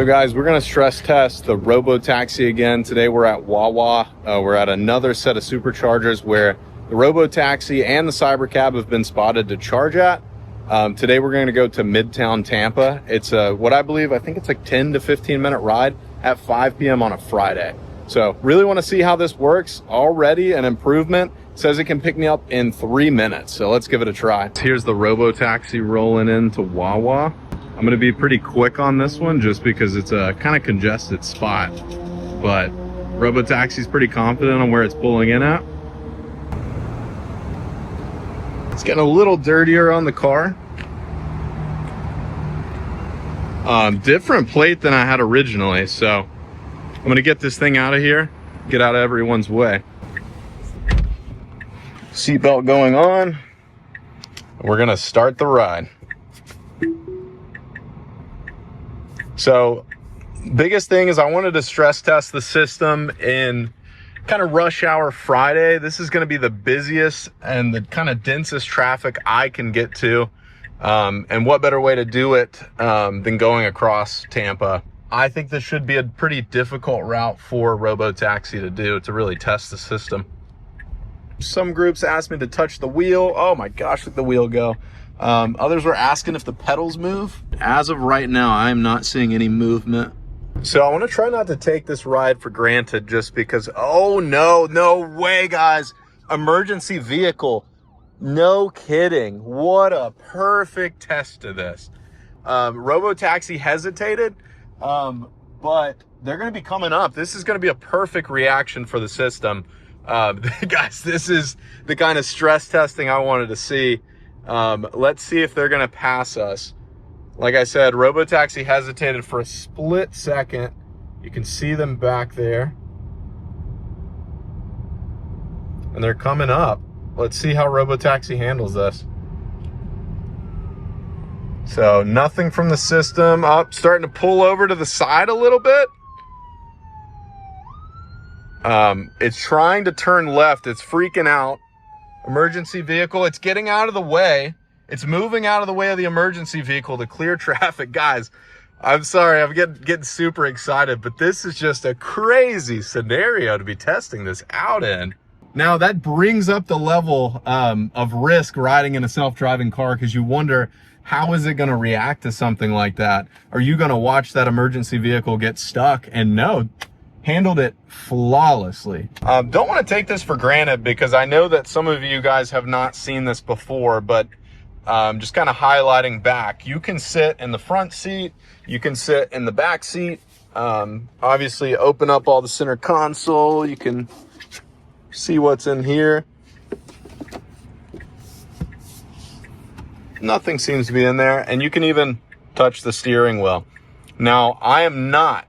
So guys, we're gonna stress test the Robotaxi again. Today we're at Wawa. We're at another set of superchargers where the Robotaxi and the Cybercab have been spotted to charge at. Today we're gonna go to Midtown Tampa. It's what I think it's like 10 to 15 minute ride at 5 p.m. on a Friday. So really wanna see how this works. Already an improvement. Says it can pick me up in 3 minutes. So let's give it a try. Here's the Robotaxi rolling into Wawa. I'm gonna be pretty quick on this one just because it's a kind of congested spot, but Robotaxi's pretty confident on where it's pulling in at. It's getting a little dirtier on the car. Different plate than I had originally, so I'm gonna get this thing out of here, get out of everyone's way. Seatbelt going on. We're gonna start the ride. So biggest thing is I wanted to stress test the system in kind of rush hour Friday. This is going to be the busiest and the kind of densest traffic I can get to. And what better way to do it than going across Tampa? I think this should be a pretty difficult route for Robotaxi to do to really test the system. Some groups asked me to touch the wheel. Oh my gosh, look at the wheel go. Others were asking if the pedals move. As of right now, I'm not seeing any movement. So I want to try not to take this ride for granted just because, oh no way, guys. Emergency vehicle. No kidding. What a perfect test of this. Robotaxi hesitated, but they're going to be coming up. This is going to be a perfect reaction for the system. Guys, this is the kind of stress testing I wanted to see. Let's see if they're going to pass us. Like I said, Robotaxi hesitated for a split second. You can see them back there. And they're coming up. Let's see how Robotaxi handles this. So nothing from the system. Up, starting to pull over to the side a little bit. It's trying to turn left. It's freaking out. Emergency vehicle, it's getting out of the way. It's moving out of the way of the emergency vehicle to clear traffic. Guys, I'm sorry, I'm getting super excited, but this is just a crazy scenario to be testing this out in. Now that brings up the level of risk riding in a self-driving car, because you wonder, how is it going to react to something like that? Are you going to watch that emergency vehicle get stuck? And no, handled it flawlessly. Don't want to take this for granted because I know that some of you guys have not seen this before, but just kind of highlighting back. You can sit in the front seat. You can sit in the back seat. Obviously open up all the center console. You can see what's in here. Nothing seems to be in there. And you can even touch the steering wheel. Now, I am not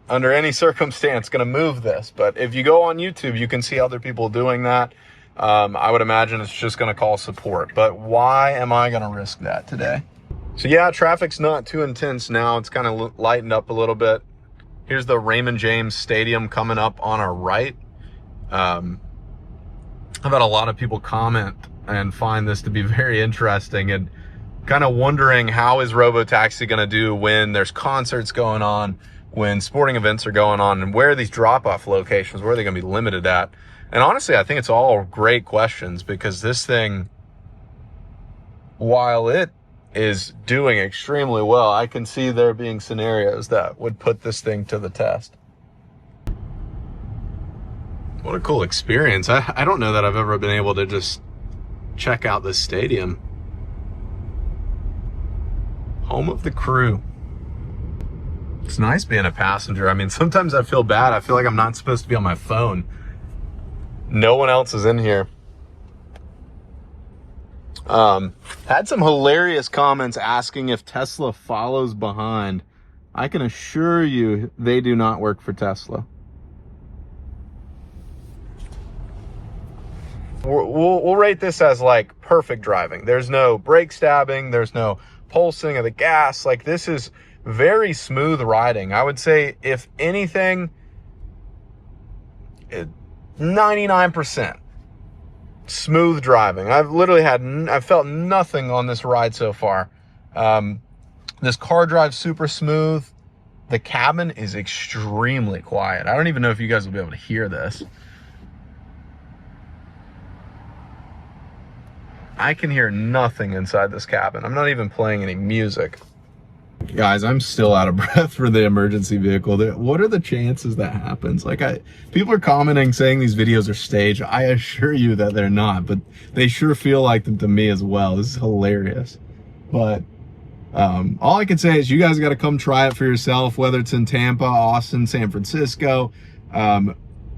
under any circumstance going to move this, but if you go on YouTube, you can see other people doing that. I would imagine it's just going to call support, but why am I going to risk that today? So yeah, traffic's not too intense now. It's kind of lightened up a little bit. Here's the Raymond James Stadium coming up on our right. I've had a lot of people comment and find this to be very interesting and kind of wondering, how is Robotaxi going to do when there's concerts going on, when sporting events are going on, and where are these drop-off locations? Where are they going to be limited at? And honestly, I think it's all great questions, because this thing, while it is doing extremely well, I can see there being scenarios that would put this thing to the test. What a cool experience. I don't know that I've ever been able to just check out this stadium. Home of the crew. It's nice being a passenger. I mean, sometimes I feel bad. I feel like I'm not supposed to be on my phone. No one else is in here. Had some hilarious comments asking if Tesla follows behind. I can assure you they do not work for Tesla. We'll rate this as like perfect driving. There's no brake stabbing. There's no pulsing of the gas. Like, this is very smooth riding. I would say, if anything, 99% smooth driving. I've felt nothing on this ride so far. This car drives super smooth. the cabin is extremely quiet. I don't even know if you guys will be able to hear this. I can hear nothing inside this cabin. I'm not even playing any music. Guys, I'm still out of breath for the emergency vehicle. What are the chances that happens? Like, people are commenting saying these videos are staged. I assure you that they're not, but they sure feel like them to me as well. This is hilarious. But all I can say is you guys got to come try it for yourself, whether it's in Tampa, Austin, San Francisco.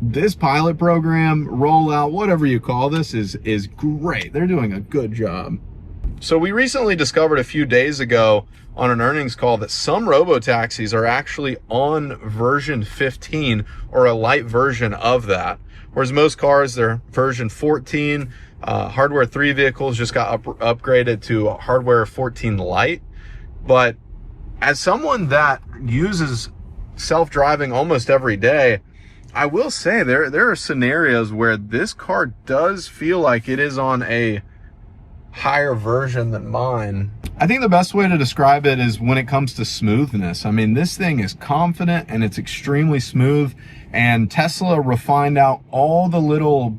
This pilot program, rollout, whatever you call this, is great. They're doing a good job. So we recently discovered a few days ago on an earnings call that some robotaxis are actually on version 15 or a light version of that. Whereas most cars, they're version 14. Hardware 3 vehicles just got upgraded to hardware 14 light. But as someone that uses self-driving almost every day, I will say there are scenarios where this car does feel like it is on a higher version than mine. I think the best way to describe it is when it comes to smoothness. I mean, this thing is confident and it's extremely smooth, and Tesla refined out all the little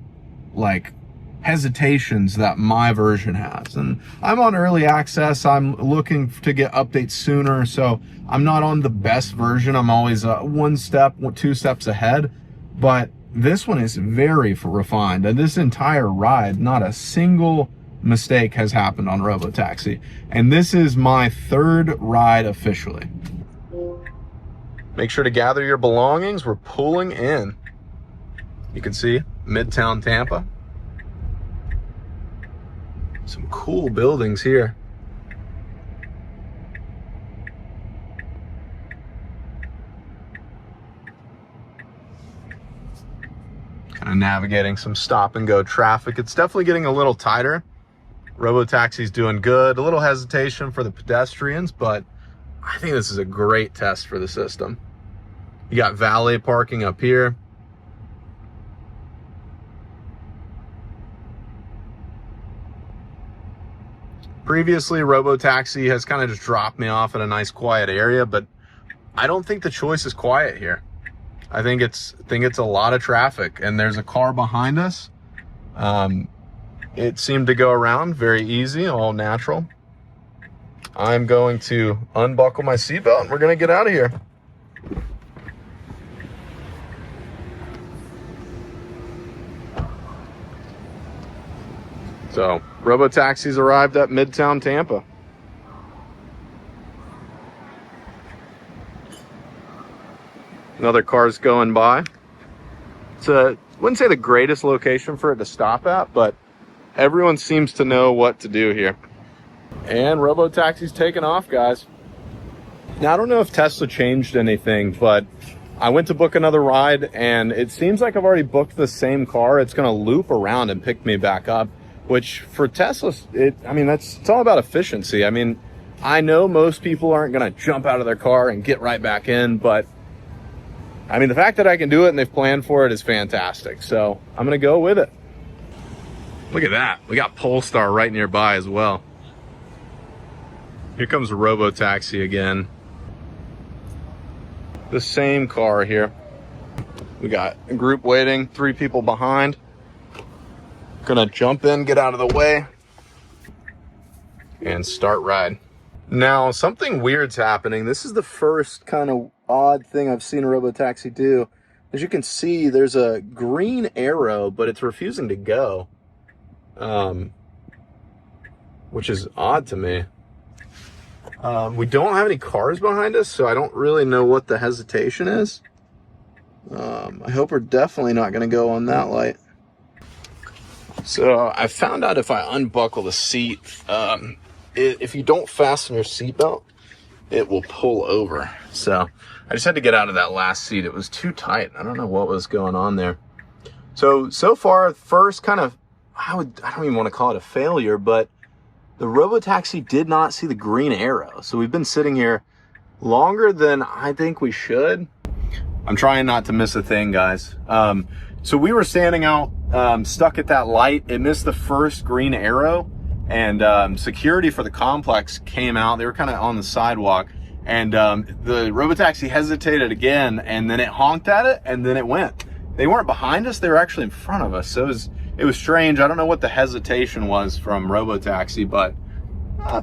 like hesitations that my version has. And I'm on early access. I'm looking to get updates sooner, so I'm not on the best version. I'm always one step, 2 steps ahead. But this one is very refined, and this entire ride, not a single mistake has happened on Robotaxi. And this is my 3rd ride officially. Make sure to gather your belongings. We're pulling in. You can see Midtown Tampa. Some cool buildings here. Kind of navigating some stop and go traffic. It's definitely getting a little tighter. Robotaxi's doing good. A little hesitation for the pedestrians, but I think this is a great test for the system. You got valet parking up here. Previously, Robotaxi has kind of just dropped me off at a nice quiet area, but I don't think the choice is quiet here. I think it's a lot of traffic, and there's a car behind us. It seemed to go around very easy, all natural. I'm going to unbuckle my seatbelt and we're going to get out of here. So, Robotaxi's arrived at Midtown Tampa. Another car's going by. It's wouldn't say the greatest location for it to stop at, but everyone seems to know what to do here. And Robotaxi's taking off, guys. Now, I don't know if Tesla changed anything, but I went to book another ride, and it seems like I've already booked the same car. It's going to loop around and pick me back up, which for Tesla, it's all about efficiency. I mean, I know most people aren't going to jump out of their car and get right back in, but I mean, the fact that I can do it and they've planned for it is fantastic. So I'm going to go with it. Look at that. We got Polestar right nearby as well. Here comes Robotaxi again. The same car here. We got a group waiting, 3 people behind. Gonna jump in, get out of the way, and start ride. Now, something weird's happening. This is the first kind of odd thing I've seen a Robotaxi do. As you can see, there's a green arrow, but it's refusing to go. Which is odd to me. We don't have any cars behind us, so I don't really know what the hesitation is. I hope we're definitely not going to go on that light. So I found out if I unbuckle the seat, if you don't fasten your seatbelt, it will pull over. So I just had to get out of that last seat. It was too tight. I don't know what was going on there. So far, first kind of, I don't even want to call it a failure, but the Robotaxi did not see the green arrow. So we've been sitting here longer than I think we should. I'm trying not to miss a thing, guys. So we were standing out, stuck at that light. It missed the first green arrow, and security for the complex came out. They were kind of on the sidewalk, And the Robotaxi hesitated again, and then it honked at it, and then it went. They weren't behind us, they were actually in front of us. So it was strange. I don't know what the hesitation was from Robotaxi, but a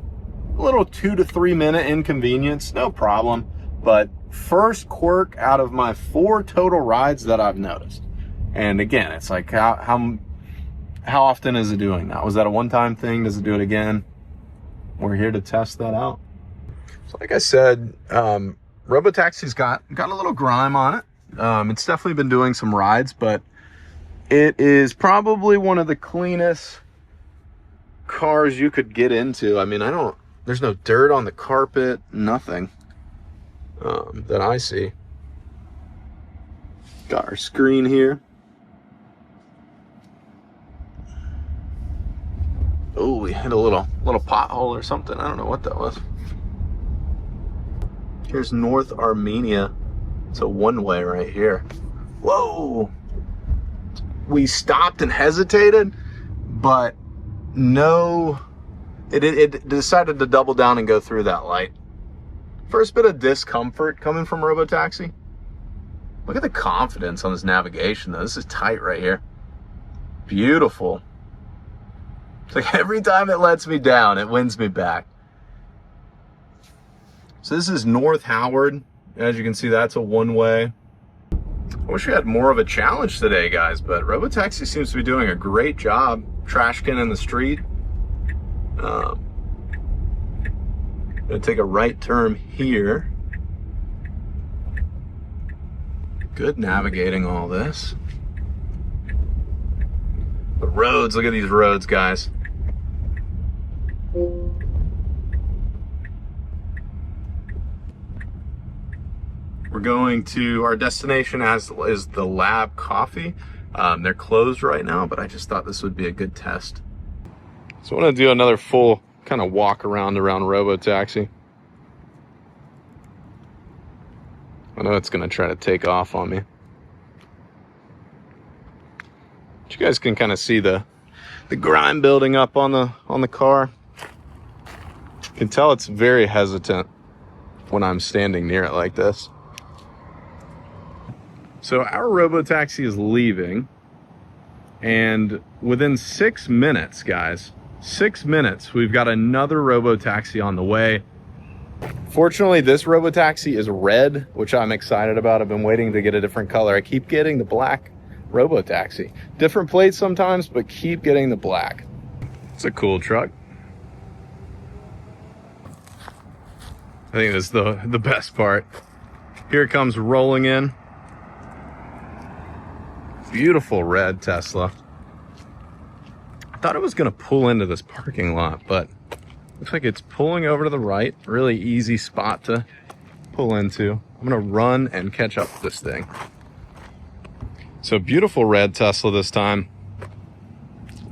little 2 to 3 minute inconvenience, no problem. But first quirk out of my 4 total rides that I've noticed. And again, it's like, how often is it doing that? Was that a one-time thing? Does it do it again? We're here to test that out. So like I said, Robotaxi's got a little grime on it. It's definitely been doing some rides, but it is probably one of the cleanest cars you could get into. I mean, there's no dirt on the carpet, nothing that I see. Got our screen here. Oh, we hit a little pothole or something. I don't know what that was. Here's North Armenia. It's a one-way right here. Whoa! We stopped and hesitated, but no, it decided to double down and go through that light. First bit of discomfort coming from Robotaxi. Look at the confidence on this navigation though. This is tight right here. Beautiful. It's like every time it lets me down, it wins me back. So this is North Howard. As you can see, that's a one-way. I wish we had more of a challenge today, guys, but Robotaxi seems to be doing a great job. Trash can in the street. Gonna take a right turn here. Good navigating all this. The roads, look at these roads, guys. We're going to our destination is the Lab Coffee. They're closed right now, but I just thought this would be a good test. So I want to do another full kind of walk around Robotaxi. I know it's going to try to take off on me. But you guys can kind of see the grime building up on the car. You can tell it's very hesitant when I'm standing near it like this. So our Robotaxi is leaving, and within 6 minutes, guys, 6 minutes, we've got another Robotaxi on the way. Fortunately, this Robotaxi is red, which I'm excited about. I've been waiting to get a different color. I keep getting the black Robotaxi. Different plates sometimes, but keep getting the black. It's a cool truck. I think that's the best part. Here it comes rolling in. Beautiful red Tesla. I thought it was gonna pull into this parking lot, but looks like it's pulling over to the right. Really easy spot to pull into. I'm gonna run and catch up with this thing. So beautiful red Tesla this time.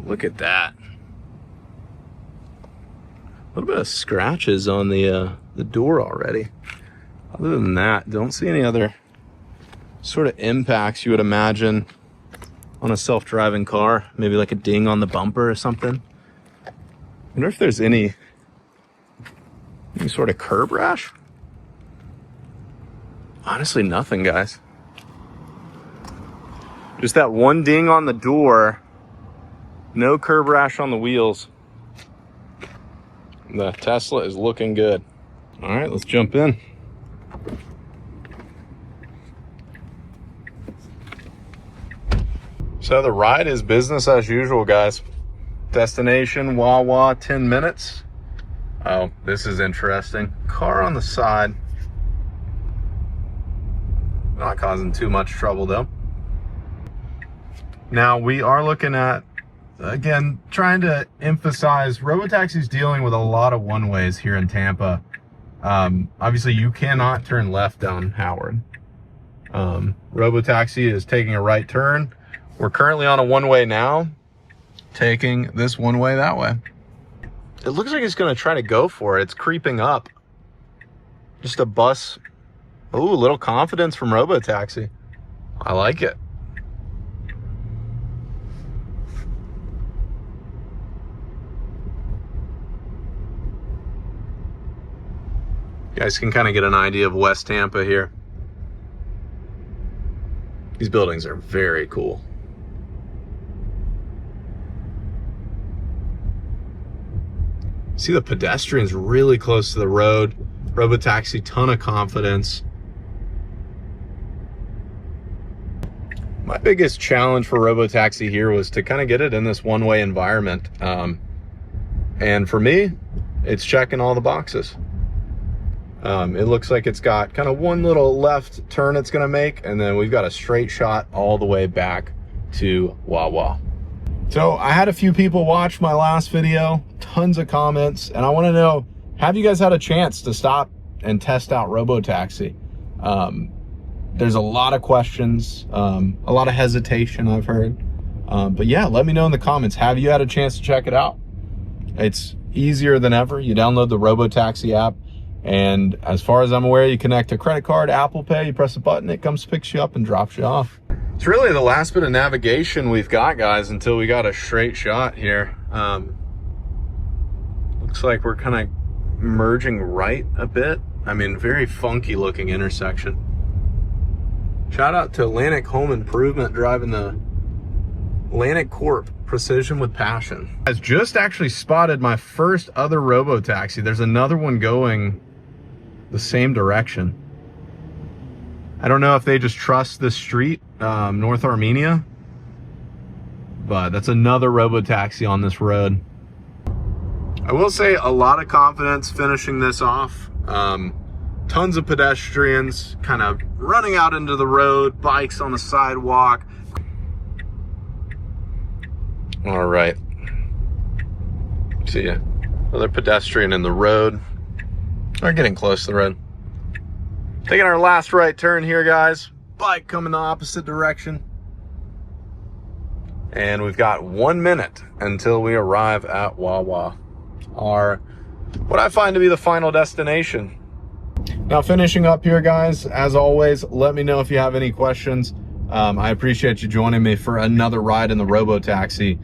Look at that. A little bit of scratches on the door already. Other than that, don't see any other sort of impacts you would imagine on a self-driving car. Maybe like a ding on the bumper or something. I wonder if there's any sort of curb rash. Honestly, nothing, guys. Just that one ding on the door. No curb rash on the wheels. The Tesla is looking good. All right, let's jump in. So the ride is business as usual, guys. Destination, Wawa, 10 minutes. Oh, this is interesting. Car on the side. Not causing too much trouble though. Now we are looking at, again, trying to emphasize Robotaxi's dealing with a lot of one-ways here in Tampa. Obviously you cannot turn left down Howard. Robotaxi is taking a right turn. We're currently on a one-way now, taking this one way that way. It looks like it's gonna try to go for it. It's creeping up. Just a bus. Ooh, a little confidence from Robotaxi. I like it. You guys can kind of get an idea of West Tampa here. These buildings are very cool. See the pedestrians really close to the road. Robotaxi, ton of confidence. My biggest challenge for Robotaxi here was to kind of get it in this one-way environment. And for me, it's checking all the boxes. It looks like it's got kind of one little left turn it's gonna make, and then we've got a straight shot all the way back to Wawa. So I had a few people watch my last video, tons of comments, and I wanna know, have you guys had a chance to stop and test out Robotaxi? There's a lot of questions, a lot of hesitation I've heard. But yeah, let me know in the comments, have you had a chance to check it out? It's easier than ever. You download the Robotaxi app, and as far as I'm aware, you connect a credit card, Apple Pay, you press a button, it comes, picks you up, and drops you off. It's really the last bit of navigation we've got, guys, until we got a straight shot here. Looks like we're kind of merging right a bit. I mean, very funky looking intersection. Shout out to Atlantic Home Improvement driving the Atlantic Corp Precision with Passion. I just actually spotted my first other Robotaxi. There's another one going the same direction. I don't know if they just trust this street, North Armenia, but that's another Robotaxi on this road. I will say a lot of confidence finishing this off. Tons of pedestrians kind of running out into the road, bikes on the sidewalk. All right. See ya. Another pedestrian in the road. We're getting close to the road. Taking our last right turn here, guys. Bike coming the opposite direction. And we've got 1 minute until we arrive at Wawa, what I find to be the final destination. Now, finishing up here, guys, as always, let me know if you have any questions. I appreciate you joining me for another ride in the Robotaxi.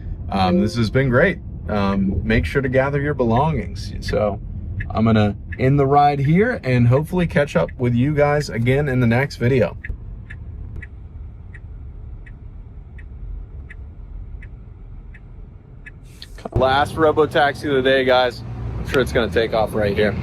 This has been great. Make sure to gather your belongings. So I'm gonna end the ride here and hopefully catch up with you guys again in the next video. Last Robotaxi of the day, guys. I'm sure it's gonna take off right here.